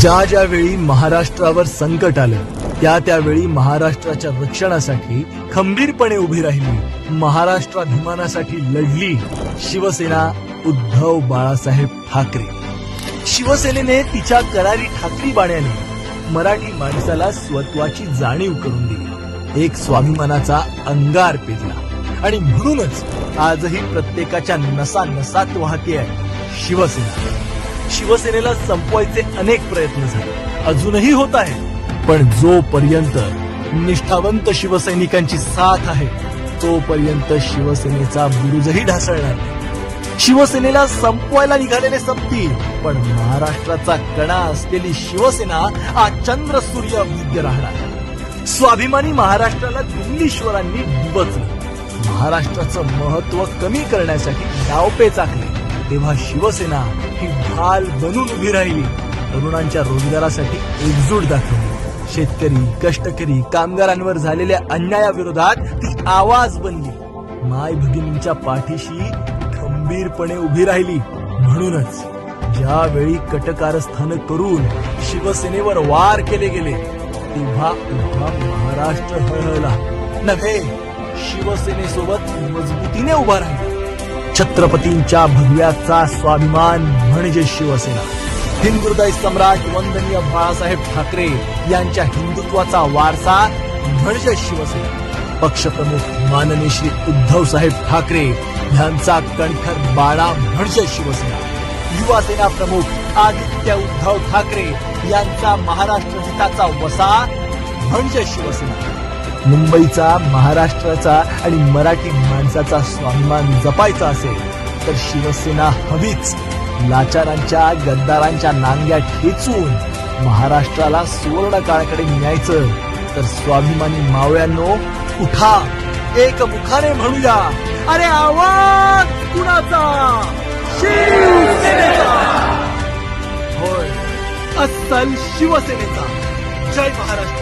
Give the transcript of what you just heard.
ज्या ज्या वेळी महाराष्ट्रावर संकट आलं त्यावेळी महाराष्ट्राच्या रक्षणासाठी खंबीरपणे उभी राहिली, महाराष्ट्राभिमानासाठी लढली शिवसेना उद्धव बाळासाहेब ठाकरे। शिवसेनेने तिच्या करारी ठाकरी बाण्याने मराठी माणसाला स्वत्वाची जाणीव करून दिली, एक स्वाभिमानाचा अंगार पेरला आणि म्हणूनच आजही प्रत्येकाच्या नसानसात वाहते आहे शिवसेना। शिवसेनेला संपवायचे अनेक प्रयत्न झाले, अजूनही होत आहे, पण जोपर्यंत निष्ठावंत शिवसैनिकांची साथ आहे तोपर्यंत शिवसेनेचा बुरुजही ढासळणार नाही। शिवसेनेला संपवायला निघालेले संपतील, पण महाराष्ट्राचा कणा असलेली शिवसेना आज चंद्र सूर्य अभेद्य राहणार। स्वाभिमानी महाराष्ट्राला दिल्लीश्वरांनी डिवचलं, महाराष्ट्राचं महत्व कमी करण्यासाठी डावपेच आखले, तेव्हा शिवसेना ही ढाल बनून उभी राहिली, तरुणांच्या रोजगारासाठी एकजूट दाखवली, शेतकरी, कष्टकरी, कामगारांवर झालेल्या अन्यायाविरोधात ती आवाज बनली, माय भगिनींच्या पाठीशी खंबीरपणे उभी राहिली। म्हणूनच ज्यावेळी कटकारस्थान करून शिवसेनेवर वार केले गेले तेव्हा महाराष्ट्र हळहळला नव्हे, शिवसेनेसोबत मजबूतीने उभा राहिला। छत्रपतींच्या भगव्याचा स्वाभिमान म्हणजे शिवसेना। हिंदुहृदय सम्राट वंदनीय बाळासाहेब ठाकरे यांच्या हिंदुत्वाचा वारसा म्हणजे शिवसेना। पक्षप्रमुख माननीय श्री उद्धव साहेब ठाकरे यांचा कणखर बाणा म्हणजे शिवसेना। युवा सेना प्रमुख आदित्य उद्धव ठाकरे यांचा महाराष्ट्र हिताचा वसा म्हणजे शिवसेना। मुंबईचा, महाराष्ट्राचा आणि मराठी माणसाचा स्वाभिमान जपायचा असेल तर शिवसेना हवीच। लाचारांच्या, गद्दारांच्या नांग्या ठेचून महाराष्ट्राला सुवर्ण काळाकडे न्यायचं तर स्वाभिमानी मावळ्यांनो उठा, एक मुखाने म्हणूया, अरे आवाज कुणाचा? शिवसेनेचा। होय, अस्सल शिवसेनेचा। जय महाराष्ट्र।